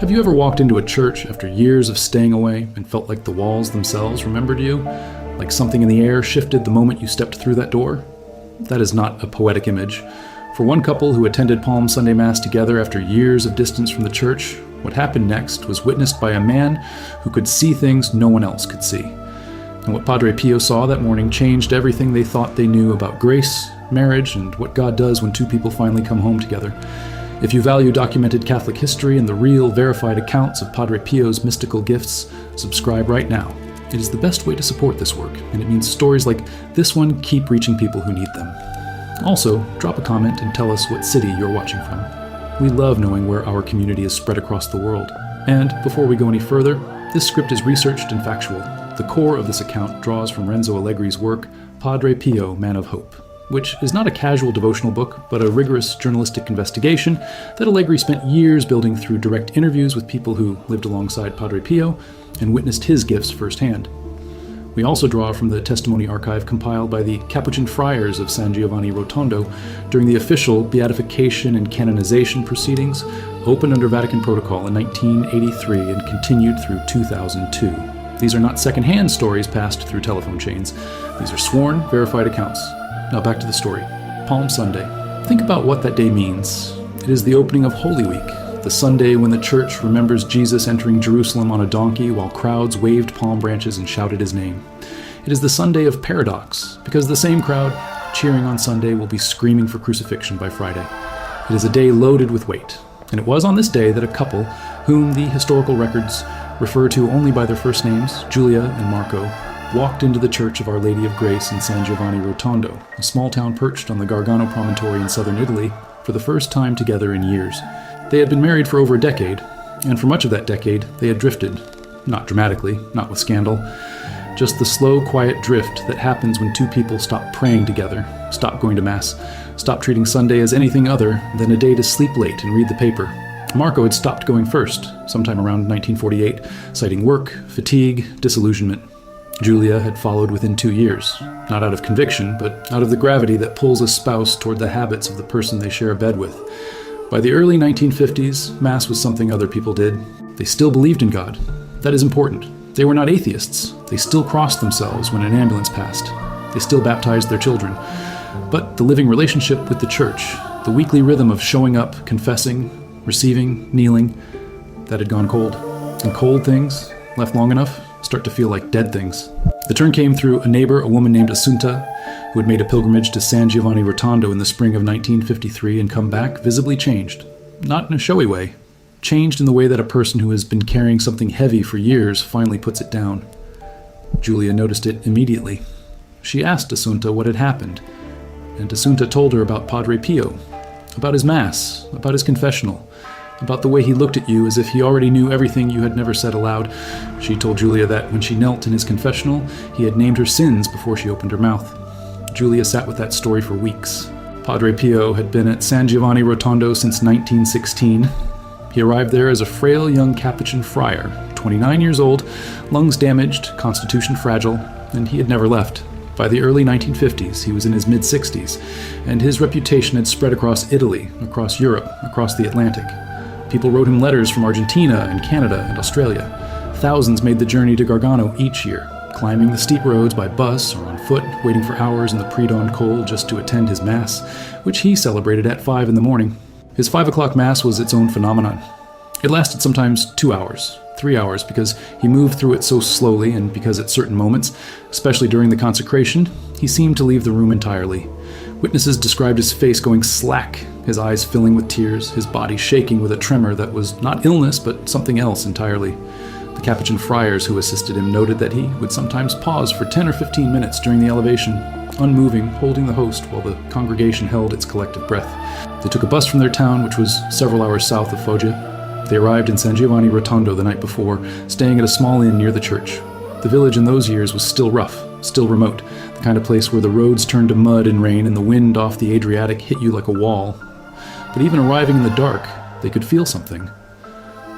Have you ever walked into a church after years of staying away and felt like the walls themselves remembered you? Like something in the air shifted the moment you stepped through that door? That is not a poetic image. For one couple who attended Palm Sunday Mass together after years of distance from the church, what happened next was witnessed by a man who could see things no one else could see. And what Padre Pio saw that morning changed everything they thought they knew about grace, marriage, and what God does when two people finally come home together. If you value documented Catholic history and the real, verified accounts of Padre Pio's mystical gifts, subscribe right now. It is the best way to support this work, and it means stories like this one keep reaching people who need them. Also, drop a comment and tell us what city you're watching from. We love knowing where our community is spread across the world. And before we go any further, this script is researched and factual. The core of this account draws from Renzo Allegri's work, Padre Pio, Man of Hope, which is not a casual devotional book, but a rigorous journalistic investigation that Allegri spent years building through direct interviews with people who lived alongside Padre Pio and witnessed his gifts firsthand. We also draw from the testimony archive compiled by the Capuchin friars of San Giovanni Rotondo during the official beatification and canonization proceedings, opened under Vatican Protocol in 1983 and continued through 2002. These are not second-hand stories passed through telephone chains. These are sworn, verified accounts. Now back to the story. Palm Sunday. Think about what that day means. It is the opening of Holy Week, the Sunday when the church remembers Jesus entering Jerusalem on a donkey while crowds waved palm branches and shouted his name. It is the Sunday of paradox, because the same crowd cheering on Sunday will be screaming for crucifixion by Friday. It is a day loaded with weight, and it was on this day that a couple, whom the historical records refer to only by their first names, Giulia and Marco, walked into the Church of Our Lady of Grace in San Giovanni Rotondo, a small town perched on the Gargano promontory in southern Italy, for the first time together in years. They had been married for over a decade, and for much of that decade, they had drifted. Not dramatically, not with scandal. Just the slow, quiet drift that happens when two people stop praying together, stop going to Mass, stop treating Sunday as anything other than a day to sleep late and read the paper. Marco had stopped going first, sometime around 1948, citing work, fatigue, disillusionment. Giulia had followed within 2 years, not out of conviction, but out of the gravity that pulls a spouse toward the habits of the person they share a bed with. By the early 1950s, Mass was something other people did. They still believed in God. That is important. They were not atheists. They still crossed themselves when an ambulance passed. They still baptized their children. But the living relationship with the church, the weekly rhythm of showing up, confessing, receiving, kneeling, that had gone cold. And cold things, left long enough, start to feel like dead things. The turn came through a neighbor, a woman named Assunta, who had made a pilgrimage to San Giovanni Rotondo in the spring of 1953 and come back visibly changed. Not in a showy way. Changed in the way that a person who has been carrying something heavy for years finally puts it down. Giulia noticed it immediately. She asked Assunta what had happened, and Assunta told her about Padre Pio, about his Mass, about his confessional, about the way he looked at you as if he already knew everything you had never said aloud. She told Giulia that when she knelt in his confessional, he had named her sins before she opened her mouth. Giulia sat with that story for weeks. Padre Pio had been at San Giovanni Rotondo since 1916. He arrived there as a frail young Capuchin friar, 29 years old, lungs damaged, constitution fragile, and he had never left. By the early 1950s, he was in his mid-60s, and his reputation had spread across Italy, across Europe, across the Atlantic. People wrote him letters from Argentina and Canada and Australia. Thousands made the journey to Gargano each year, climbing the steep roads by bus or on foot, waiting for hours in the pre-dawn cold just to attend his Mass, which he celebrated at 5 in the morning. His 5 o'clock Mass was its own phenomenon. It lasted sometimes 2 hours, 3 hours, because he moved through it so slowly and because at certain moments, especially during the consecration, he seemed to leave the room entirely. Witnesses described his face going slack, his eyes filling with tears, his body shaking with a tremor that was not illness but something else entirely. The Capuchin friars who assisted him noted that he would sometimes pause for 10 or 15 minutes during the elevation, unmoving, holding the host while the congregation held its collective breath. They took a bus from their town, which was several hours south of Foggia. They arrived in San Giovanni Rotondo the night before, staying at a small inn near the church. The village in those years was still rough, still remote, the kind of place where the roads turned to mud in rain and the wind off the Adriatic hit you like a wall. But even arriving in the dark, they could feel something.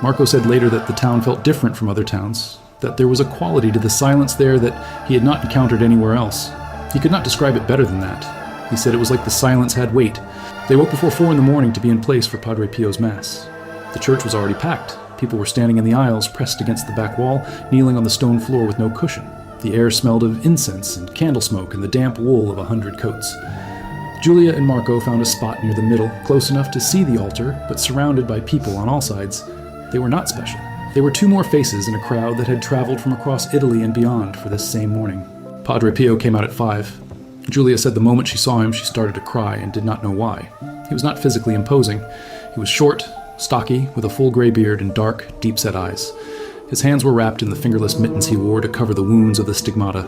Marco said later that the town felt different from other towns, that there was a quality to the silence there that he had not encountered anywhere else. He could not describe it better than that. He said it was like the silence had weight. They woke before 4 in the morning to be in place for Padre Pio's Mass. The church was already packed. People were standing in the aisles, pressed against the back wall, kneeling on the stone floor with no cushion. The air smelled of incense and candle smoke and the damp wool of 100 coats. Julia and Marco found a spot near the middle, close enough to see the altar, but surrounded by people on all sides. They were not special. They were two more faces in a crowd that had traveled from across Italy and beyond for this same morning. Padre Pio came out at 5. Julia said the moment she saw him, she started to cry and did not know why. He was not physically imposing. He was short, stocky, with a full gray beard and dark, deep-set eyes. His hands were wrapped in the fingerless mittens he wore to cover the wounds of the stigmata.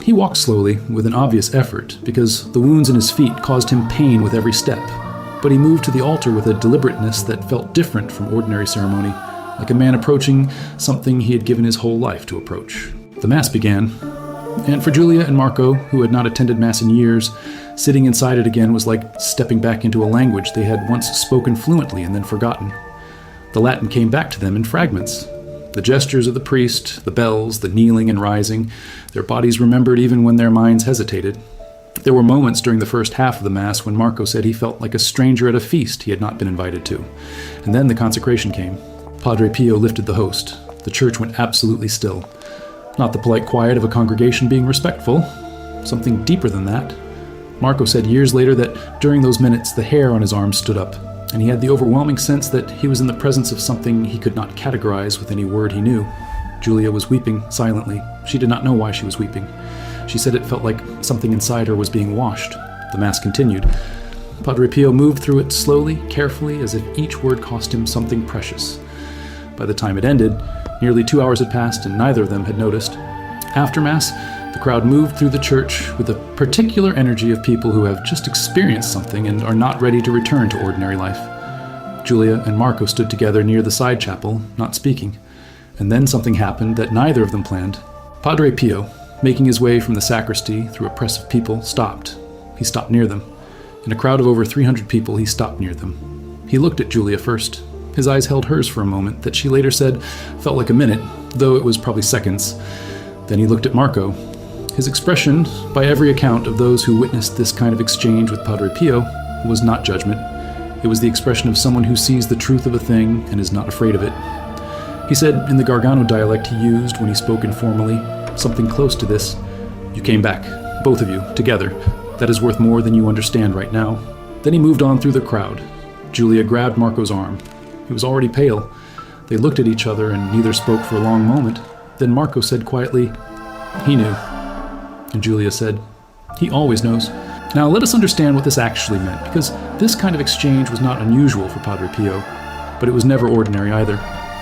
He walked slowly, with an obvious effort, because the wounds in his feet caused him pain with every step. But he moved to the altar with a deliberateness that felt different from ordinary ceremony, like a man approaching something he had given his whole life to approach. The Mass began, and for Julia and Marco, who had not attended Mass in years, sitting inside it again was like stepping back into a language they had once spoken fluently and then forgotten. The Latin came back to them in fragments. The gestures of the priest, the bells, the kneeling and rising, their bodies remembered even when their minds hesitated. There were moments during the first half of the Mass when Marco said he felt like a stranger at a feast he had not been invited to. And then the consecration came. Padre Pio lifted the host. The church went absolutely still. Not the polite quiet of a congregation being respectful. Something deeper than that. Marco said years later that during those minutes the hair on his arms stood up, and he had the overwhelming sense that he was in the presence of something he could not categorize with any word he knew. Julia was weeping silently. She did not know why she was weeping. She said it felt like something inside her was being washed. The Mass continued. Padre Pio moved through it slowly, carefully, as if each word cost him something precious. By the time it ended, nearly 2 hours had passed and neither of them had noticed. After Mass, the crowd moved through the church with a particular energy of people who have just experienced something and are not ready to return to ordinary life. Julia and Marco stood together near the side chapel, not speaking. And then something happened that neither of them planned. Padre Pio, making his way from the sacristy through a press of people, stopped. He stopped near them. In a crowd of over 300 people, he stopped near them. He looked at Julia first. His eyes held hers for a moment that she later said felt like a minute, though it was probably seconds. Then he looked at Marco. His expression, by every account of those who witnessed this kind of exchange with Padre Pio, was not judgment. It was the expression of someone who sees the truth of a thing and is not afraid of it. He said, in the Gargano dialect he used when he spoke informally, something close to this, "You came back, both of you, together. That is worth more than you understand right now." Then he moved on through the crowd. Julia grabbed Marco's arm. He was already pale. They looked at each other and neither spoke for a long moment. Then Marco said quietly, "He knew." And Julia said, "He always knows." Now let us understand what this actually meant, because this kind of exchange was not unusual for Padre Pio, but it was never ordinary either.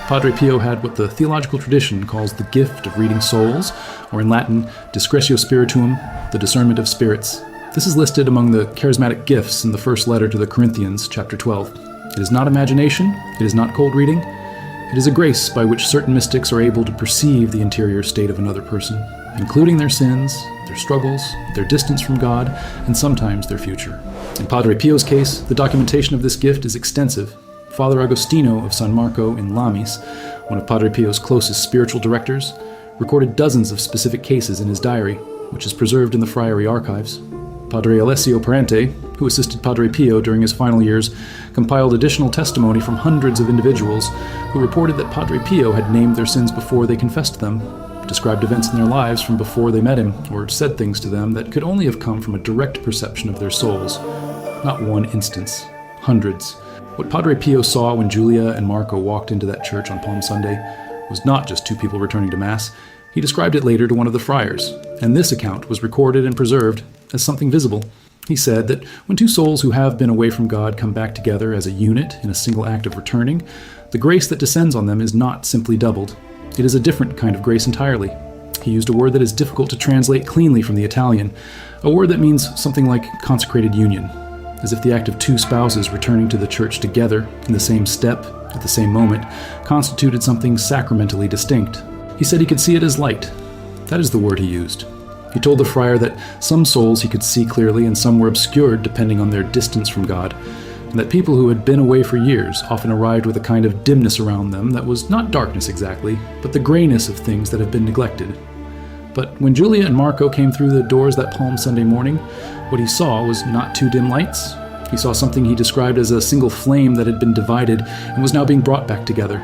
Padre Pio had what the theological tradition calls the gift of reading souls, or in Latin, discretio spirituum, the discernment of spirits. This is listed among the charismatic gifts in the first letter to the Corinthians, chapter 12. It is not imagination, it is not cold reading. It is a grace by which certain mystics are able to perceive the interior state of another person, including their sins, their struggles, their distance from God, and sometimes their future. In Padre Pio's case, the documentation of this gift is extensive. Father Agostino of San Marco in Lamis, one of Padre Pio's closest spiritual directors, recorded dozens of specific cases in his diary, which is preserved in the friary archives. Padre Alessio Parente, who assisted Padre Pio during his final years, compiled additional testimony from hundreds of individuals who reported that Padre Pio had named their sins before they confessed them, described events in their lives from before they met him, or said things to them that could only have come from a direct perception of their souls. Not one instance, hundreds. What Padre Pio saw when Julia and Marco walked into that church on Palm Sunday was not just two people returning to Mass. He described it later to one of the friars, and this account was recorded and preserved as something visible. He said that when two souls who have been away from God come back together as a unit in a single act of returning, the grace that descends on them is not simply doubled. It is a different kind of grace entirely. He used a word that is difficult to translate cleanly from the Italian, a word that means something like consecrated union, as if the act of two spouses returning to the church together in the same step at the same moment constituted something sacramentally distinct. He said he could see it as light. That is the word he used. He told the friar that some souls he could see clearly and some were obscured depending on their distance from God, and that people who had been away for years often arrived with a kind of dimness around them that was not darkness exactly, but the grayness of things that have been neglected. But when Julia and Marco came through the doors that Palm Sunday morning, what he saw was not two dim lights. He saw something he described as a single flame that had been divided and was now being brought back together.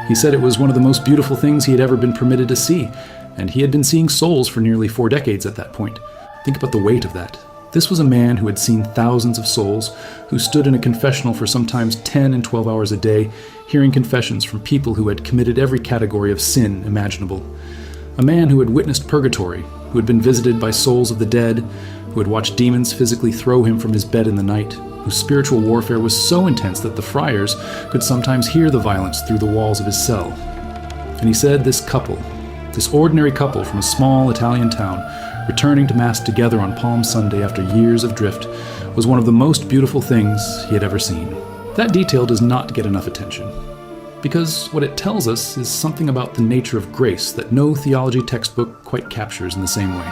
He said it was one of the most beautiful things he had ever been permitted to see, and he had been seeing souls for nearly 4 decades at that point. Think about the weight of that. This was a man who had seen thousands of souls, who stood in a confessional for sometimes 10 and 12 hours a day, hearing confessions from people who had committed every category of sin imaginable. A man who had witnessed purgatory, who had been visited by souls of the dead, who had watched demons physically throw him from his bed in the night, whose spiritual warfare was so intense that the friars could sometimes hear the violence through the walls of his cell. And he said this couple, this ordinary couple from a small Italian town, returning to Mass together on Palm Sunday after years of drift, was one of the most beautiful things he had ever seen. That detail does not get enough attention, because what it tells us is something about the nature of grace that no theology textbook quite captures in the same way.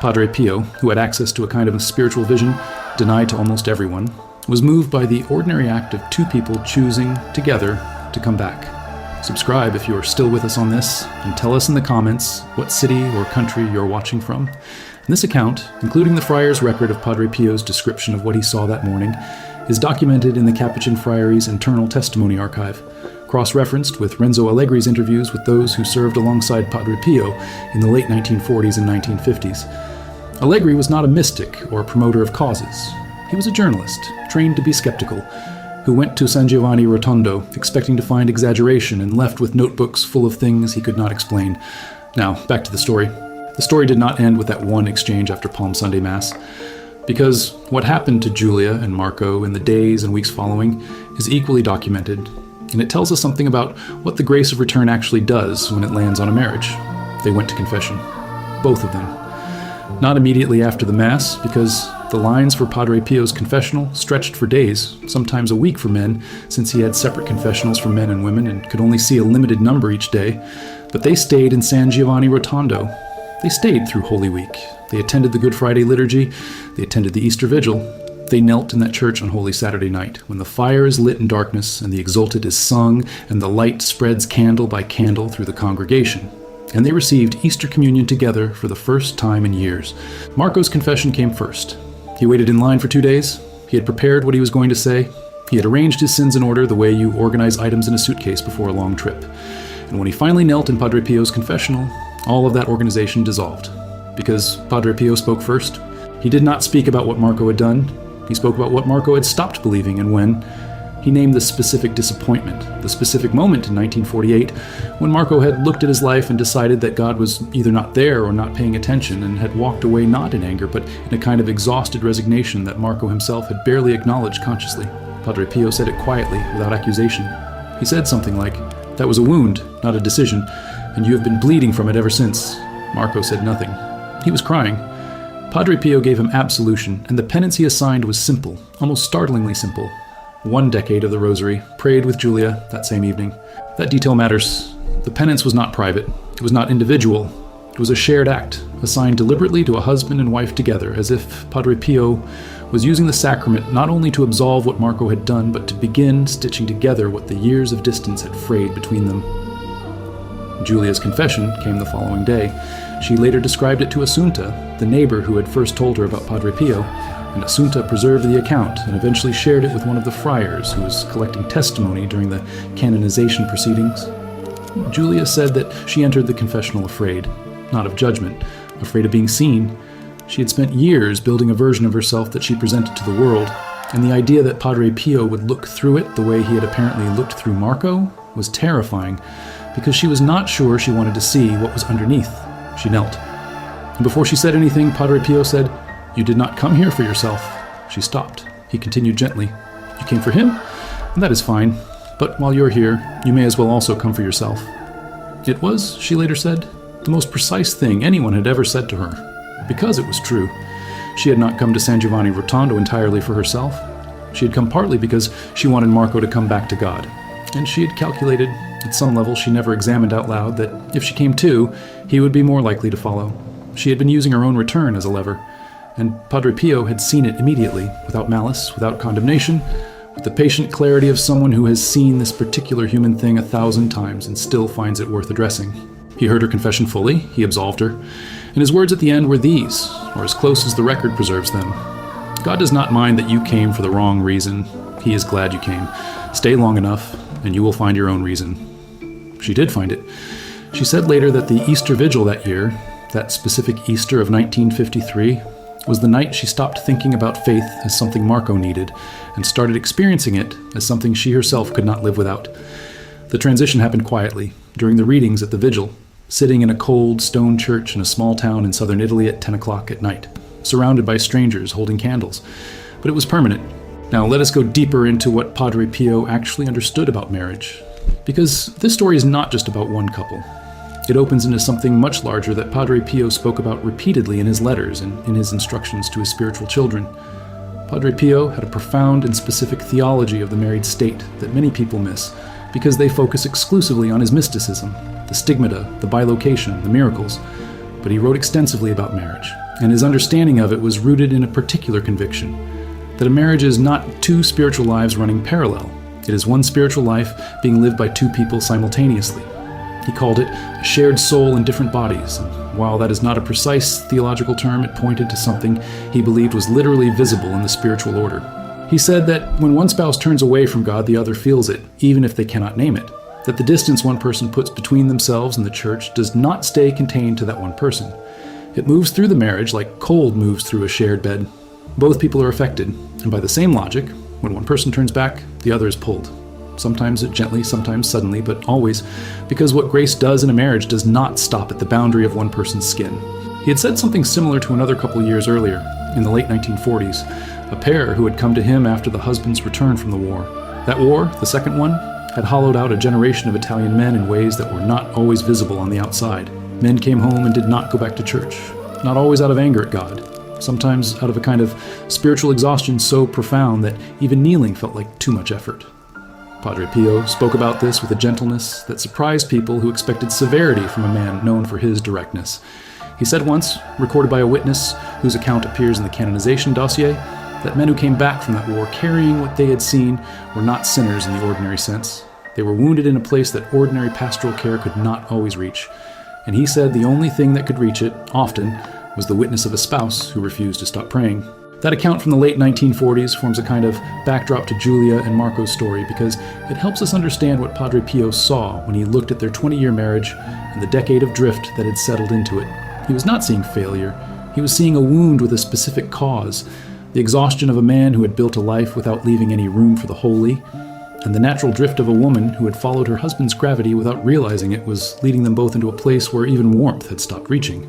Padre Pio, who had access to a kind of a spiritual vision denied to almost everyone, was moved by the ordinary act of 2 people choosing together to come back. Subscribe if you are still with us on this, and tell us in the comments what city or country you're watching from. And this account, including the friar's record of Padre Pio's description of what he saw that morning, is documented in the Capuchin Friary's internal testimony archive, cross-referenced with Renzo Allegri's interviews with those who served alongside Padre Pio in the late 1940s and 1950s. Allegri was not a mystic or a promoter of causes. He was a journalist, trained to be skeptical, who went to San Giovanni Rotondo expecting to find exaggeration and left with notebooks full of things he could not explain. Now, back to the story. The story did not end with that one exchange after Palm Sunday Mass, because what happened to Giulia and Marco in the days and weeks following is equally documented, and it tells us something about what the grace of return actually does when it lands on a marriage. They went to confession. Both of them. Not immediately after the Mass, because the lines for Padre Pio's confessional stretched for days, sometimes a week for men, since he had separate confessionals for men and women and could only see a limited number each day. But they stayed in San Giovanni Rotondo. They stayed through Holy Week. They attended the Good Friday liturgy. They attended the Easter Vigil. They knelt in that church on Holy Saturday night, when the fire is lit in darkness and the Exultet is sung and the light spreads candle by candle through the congregation. And they received Easter communion together for the first time in years. Marco's confession came first. He waited in line for 2 days. He had prepared what he was going to say. He had arranged his sins in order the way you organize items in a suitcase before a long trip. And when he finally knelt in Padre Pio's confessional, all of that organization dissolved. Because Padre Pio spoke first. He did not speak about what Marco had done. He spoke about what Marco had stopped believing and when. He named the specific disappointment, the specific moment in 1948, when Marco had looked at his life and decided that God was either not there or not paying attention, and had walked away not in anger, but in a kind of exhausted resignation that Marco himself had barely acknowledged consciously. Padre Pio said it quietly, without accusation. He said something like, "That was a wound, not a decision, and you have been bleeding from it ever since." Marco said nothing. He was crying. Padre Pio gave him absolution, and the penance he assigned was simple, almost startlingly simple. 1 decade of the Rosary, prayed with Giulia that same evening. That detail matters. The penance was not private. It was not individual. It was a shared act, assigned deliberately to a husband and wife together, as if Padre Pio was using the sacrament not only to absolve what Marco had done, but to begin stitching together what the years of distance had frayed between them. Giulia's confession came the following day. She later described it to Assunta, the neighbor who had first told her about Padre Pio, and Assunta preserved the account and eventually shared it with one of the friars who was collecting testimony during the canonization proceedings. Giulia said that she entered the confessional afraid, not of judgment, afraid of being seen. She had spent years building a version of herself that she presented to the world, and the idea that Padre Pio would look through it the way he had apparently looked through Marco was terrifying, because she was not sure she wanted to see what was underneath. She knelt. And before she said anything, Padre Pio said, "You did not come here for yourself." She stopped. He continued gently, "You came for him? And that is fine. But while you're here, you may as well also come for yourself." It was, she later said, the most precise thing anyone had ever said to her, because it was true. She had not come to San Giovanni Rotondo entirely for herself. She had come partly because she wanted Marco to come back to God. And she had calculated, at some level she never examined out loud, that if she came too, he would be more likely to follow. She had been using her own return as a lever. And Padre Pio had seen it immediately, without malice, without condemnation, with the patient clarity of someone who has seen this particular human thing 1,000 times and still finds it worth addressing. He heard her confession fully, he absolved her, and his words at the end were these, or as close as the record preserves them. "God does not mind that you came for the wrong reason. He is glad you came. Stay long enough, and you will find your own reason." She did find it. She said later that the Easter Vigil that year, that specific Easter of 1953, was the night she stopped thinking about faith as something Marco needed and started experiencing it as something she herself could not live without. The transition happened quietly, during the readings at the vigil, sitting in a cold stone church in a small town in southern Italy at 10 o'clock at night, surrounded by strangers holding candles. But it was permanent. Now let us go deeper into what Padre Pio actually understood about marriage, because this story is not just about one couple. It opens into something much larger that Padre Pio spoke about repeatedly in his letters and in his instructions to his spiritual children. Padre Pio had a profound and specific theology of the married state that many people miss because they focus exclusively on his mysticism, the stigmata, the bilocation, the miracles. But he wrote extensively about marriage, and his understanding of it was rooted in a particular conviction, that a marriage is not two spiritual lives running parallel. It is one spiritual life being lived by two people simultaneously. He called it a shared soul in different bodies, and while that is not a precise theological term, it pointed to something he believed was literally visible in the spiritual order. He said that when one spouse turns away from God, the other feels it, even if they cannot name it. That the distance one person puts between themselves and the church does not stay contained to that one person. It moves through the marriage like cold moves through a shared bed. Both people are affected, and by the same logic, when one person turns back, the other is pulled. Sometimes gently, sometimes suddenly, but always, because what grace does in a marriage does not stop at the boundary of one person's skin. He had said something similar to another couple years earlier, in the late 1940s, a pair who had come to him after the husband's return from the war. That war, the second one, had hollowed out a generation of Italian men in ways that were not always visible on the outside. Men came home and did not go back to church, not always out of anger at God, sometimes out of a kind of spiritual exhaustion so profound that even kneeling felt like too much effort. Padre Pio spoke about this with a gentleness that surprised people who expected severity from a man known for his directness. He said once, recorded by a witness whose account appears in the canonization dossier, that men who came back from that war carrying what they had seen were not sinners in the ordinary sense. They were wounded in a place that ordinary pastoral care could not always reach. And he said the only thing that could reach it, often, was the witness of a spouse who refused to stop praying. That account from the late 1940s forms a kind of backdrop to Giulia and Marco's story because it helps us understand what Padre Pio saw when he looked at their 20-year marriage and the decade of drift that had settled into it. He was not seeing failure. He was seeing a wound with a specific cause, the exhaustion of a man who had built a life without leaving any room for the holy, and the natural drift of a woman who had followed her husband's gravity without realizing it was leading them both into a place where even warmth had stopped reaching.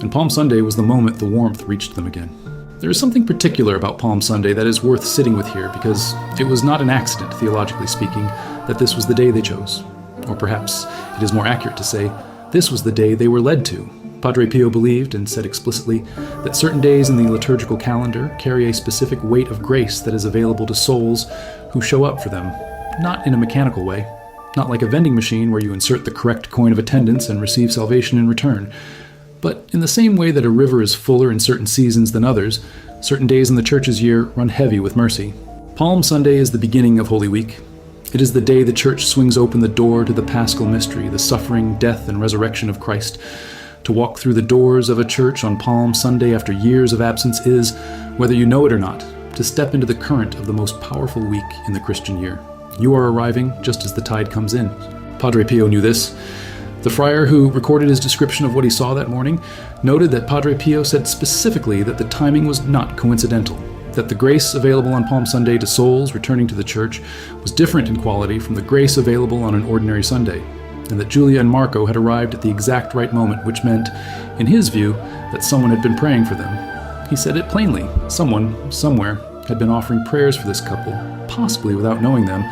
And Palm Sunday was the moment the warmth reached them again. There is something particular about Palm Sunday that is worth sitting with here because it was not an accident, theologically speaking, that this was the day they chose. Or perhaps it is more accurate to say, this was the day they were led to. Padre Pio believed and said explicitly that certain days in the liturgical calendar carry a specific weight of grace that is available to souls who show up for them, not in a mechanical way, not like a vending machine where you insert the correct coin of attendance and receive salvation in return, but in the same way that a river is fuller in certain seasons than others, certain days in the church's year run heavy with mercy. Palm Sunday is the beginning of Holy Week. It is the day the church swings open the door to the Paschal mystery, the suffering, death, and resurrection of Christ. To walk through the doors of a church on Palm Sunday after years of absence is, whether you know it or not, to step into the current of the most powerful week in the Christian year. You are arriving just as the tide comes in. Padre Pio knew this. The friar who recorded his description of what he saw that morning noted that Padre Pio said specifically that the timing was not coincidental, that the grace available on Palm Sunday to souls returning to the church was different in quality from the grace available on an ordinary Sunday, and that Giulia and Marco had arrived at the exact right moment, which meant, in his view, that someone had been praying for them. He said it plainly. Someone, somewhere, had been offering prayers for this couple, possibly without knowing them,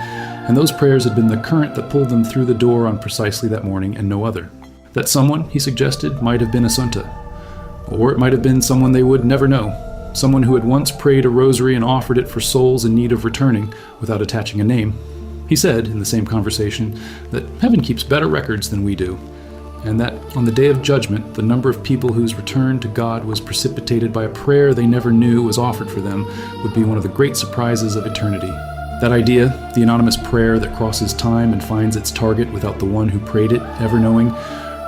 and those prayers had been the current that pulled them through the door on precisely that morning and no other. That someone, he suggested, might have been Assunta. Or it might have been someone they would never know, someone who had once prayed a rosary and offered it for souls in need of returning without attaching a name. He said, in the same conversation, that heaven keeps better records than we do, and that on the day of judgment, the number of people whose return to God was precipitated by a prayer they never knew was offered for them would be one of the great surprises of eternity. That idea, the anonymous prayer that crosses time and finds its target without the one who prayed it ever knowing,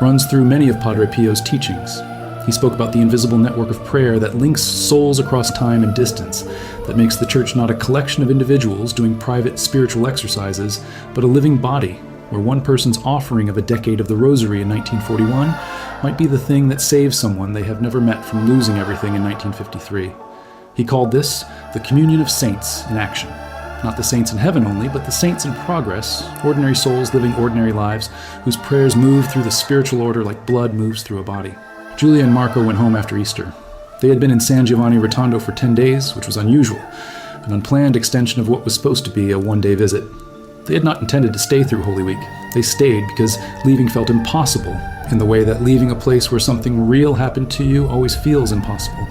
runs through many of Padre Pio's teachings. He spoke about the invisible network of prayer that links souls across time and distance, that makes the church not a collection of individuals doing private spiritual exercises, but a living body where one person's offering of a decade of the Rosary in 1941 might be the thing that saves someone they have never met from losing everything in 1953. He called this the communion of saints in action. Not the saints in heaven only, but the saints in progress, ordinary souls living ordinary lives, whose prayers move through the spiritual order like blood moves through a body. Julia and Marco went home after Easter. They had been in San Giovanni Rotondo for 10 days, which was unusual, an unplanned extension of what was supposed to be a one-day visit. They had not intended to stay through Holy Week. They stayed because leaving felt impossible, in the way that leaving a place where something real happened to you always feels impossible.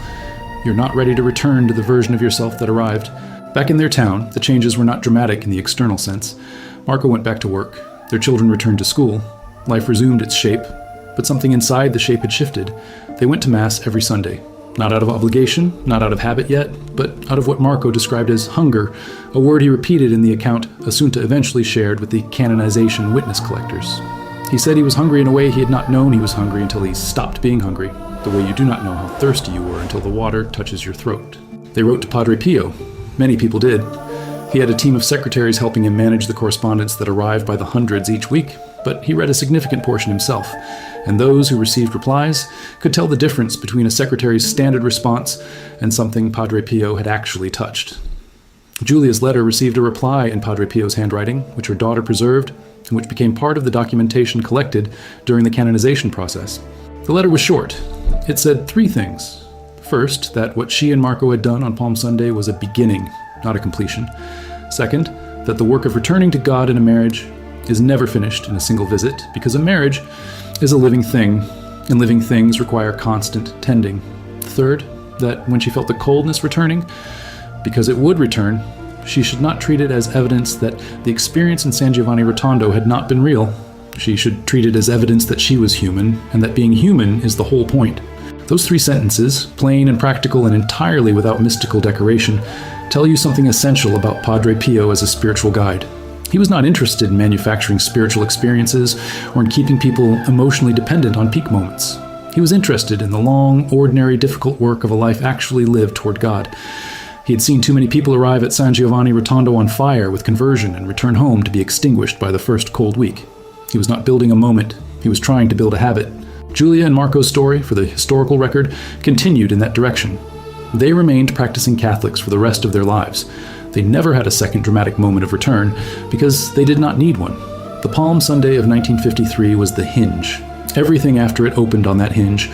You're not ready to return to the version of yourself that arrived. Back in their town, the changes were not dramatic in the external sense. Marco went back to work. Their children returned to school. Life resumed its shape, but something inside the shape had shifted. They went to Mass every Sunday. Not out of obligation, not out of habit yet, but out of what Marco described as hunger, a word he repeated in the account Assunta eventually shared with the canonization witness collectors. He said he was hungry in a way he had not known he was hungry until he stopped being hungry, the way you do not know how thirsty you were until the water touches your throat. They wrote to Padre Pio. Many people did. He had a team of secretaries helping him manage the correspondence that arrived by the hundreds each week, but he read a significant portion himself, and those who received replies could tell the difference between a secretary's standard response and something Padre Pio had actually touched. Julia's letter received a reply in Padre Pio's handwriting, which her daughter preserved, and which became part of the documentation collected during the canonization process. The letter was short. It said 3 things. First, that what she and Marco had done on Palm Sunday was a beginning, not a completion. Second, that the work of returning to God in a marriage is never finished in a single visit, because a marriage is a living thing, and living things require constant tending. Third, that when she felt the coldness returning, because it would return, she should not treat it as evidence that the experience in San Giovanni Rotondo had not been real. She should treat it as evidence that she was human, and that being human is the whole point. Those 3 sentences, plain and practical and entirely without mystical decoration, tell you something essential about Padre Pio as a spiritual guide. He was not interested in manufacturing spiritual experiences or in keeping people emotionally dependent on peak moments. He was interested in the long, ordinary, difficult work of a life actually lived toward God. He had seen too many people arrive at San Giovanni Rotondo on fire with conversion and return home to be extinguished by the first cold week. He was not building a moment. He was trying to build a habit. Julia and Marco's story, for the historical record, continued in that direction. They remained practicing Catholics for the rest of their lives. They never had a second dramatic moment of return because they did not need one. The Palm Sunday of 1953 was the hinge. Everything after it opened on that hinge.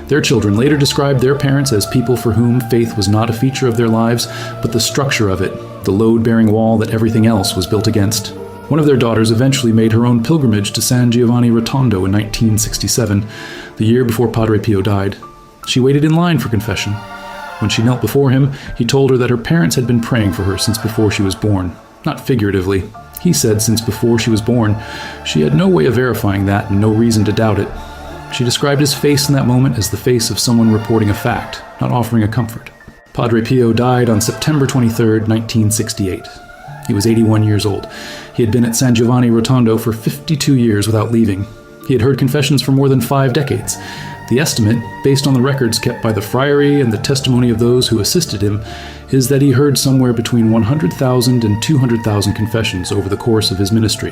Their children later described their parents as people for whom faith was not a feature of their lives, but the structure of it, the load-bearing wall that everything else was built against. One of their daughters eventually made her own pilgrimage to San Giovanni Rotondo in 1967, the year before Padre Pio died. She waited in line for confession. When she knelt before him, he told her that her parents had been praying for her since before she was born. Not figuratively. He said since before she was born. She had no way of verifying that and no reason to doubt it. She described his face in that moment as the face of someone reporting a fact, not offering a comfort. Padre Pio died on September 23, 1968. He was 81 years old. He had been at San Giovanni Rotondo for 52 years without leaving. He had heard confessions for more than 5 decades. The estimate, based on the records kept by the friary and the testimony of those who assisted him, is that he heard somewhere between 100,000 and 200,000 confessions over the course of his ministry.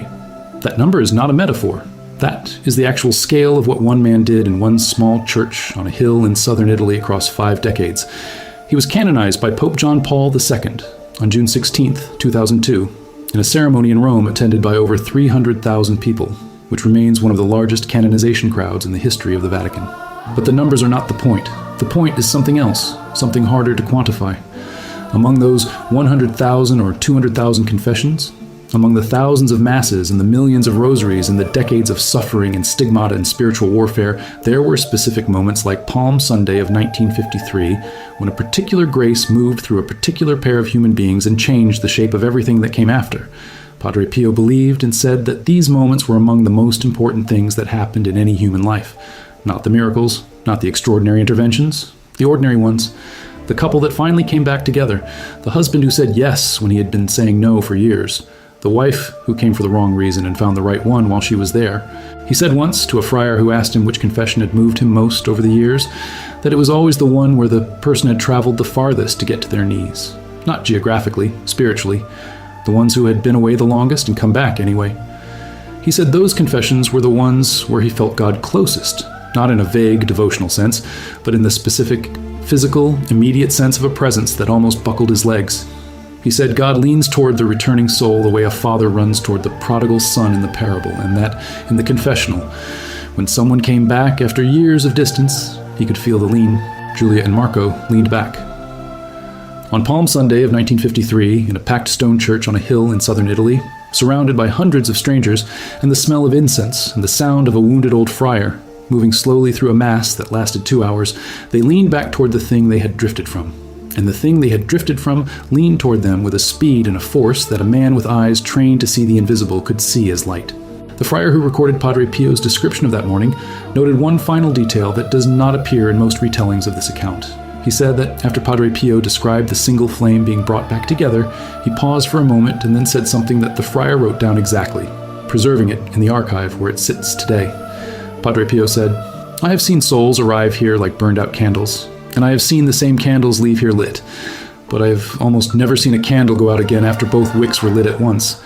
That number is not a metaphor. That is the actual scale of what one man did in one small church on a hill in southern Italy across 5 decades. He was canonized by Pope John Paul II on June 16, 2002, in a ceremony in Rome attended by over 300,000 people, which remains one of the largest canonization crowds in the history of the Vatican. But the numbers are not the point. The point is something else, something harder to quantify. Among those 100,000 or 200,000 confessions, among the thousands of masses and the millions of rosaries and the decades of suffering and stigmata and spiritual warfare, there were specific moments like Palm Sunday of 1953, when a particular grace moved through a particular pair of human beings and changed the shape of everything that came after. Padre Pio believed and said that these moments were among the most important things that happened in any human life. Not the miracles, not the extraordinary interventions, the ordinary ones. The couple that finally came back together, the husband who said yes when he had been saying no for years, the wife who came for the wrong reason and found the right one while she was there. He said once to a friar who asked him which confession had moved him most over the years, that it was always the one where the person had traveled the farthest to get to their knees. Not geographically, spiritually. The ones who had been away the longest and come back anyway. He said those confessions were the ones where he felt God closest, not in a vague devotional sense, but in the specific, physical, immediate sense of a presence that almost buckled his legs. He said God leans toward the returning soul the way a father runs toward the prodigal son in the parable, and that, in the confessional, when someone came back after years of distance, he could feel the lean. Julia and Marco leaned back. On Palm Sunday of 1953, in a packed stone church on a hill in southern Italy, surrounded by hundreds of strangers, and the smell of incense and the sound of a wounded old friar, moving slowly through a mass that lasted 2 hours, they leaned back toward the thing they had drifted from. And the thing they had drifted from leaned toward them with a speed and a force that a man with eyes trained to see the invisible could see as light. The friar who recorded Padre Pio's description of that morning noted one final detail that does not appear in most retellings of this account. He said that after Padre Pio described the single flame being brought back together, he paused for a moment and then said something that the friar wrote down exactly, preserving it in the archive where it sits today. Padre Pio said, "I have seen souls arrive here like burned-out candles, and I have seen the same candles leave here lit, but I have almost never seen a candle go out again after both wicks were lit at once."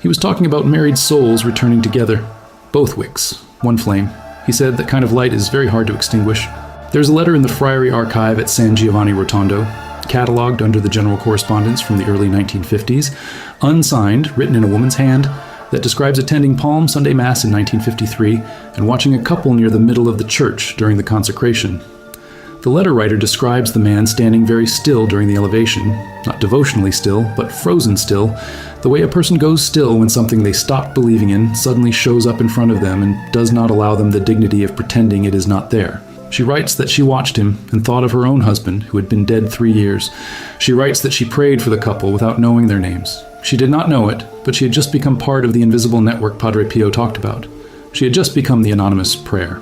He was talking about married souls returning together. Both wicks, one flame. He said that kind of light is very hard to extinguish. There's a letter in the Friary Archive at San Giovanni Rotondo, catalogued under the general correspondence from the early 1950s, unsigned, written in a woman's hand, that describes attending Palm Sunday Mass in 1953 and watching a couple near the middle of the church during the consecration. The letter writer describes the man standing very still during the elevation, not devotionally still, but frozen still, the way a person goes still when something they stopped believing in suddenly shows up in front of them and does not allow them the dignity of pretending it is not there. She writes that she watched him and thought of her own husband, who had been dead 3 years. She writes that she prayed for the couple without knowing their names. She did not know it, but she had just become part of the invisible network Padre Pio talked about. She had just become the anonymous prayer.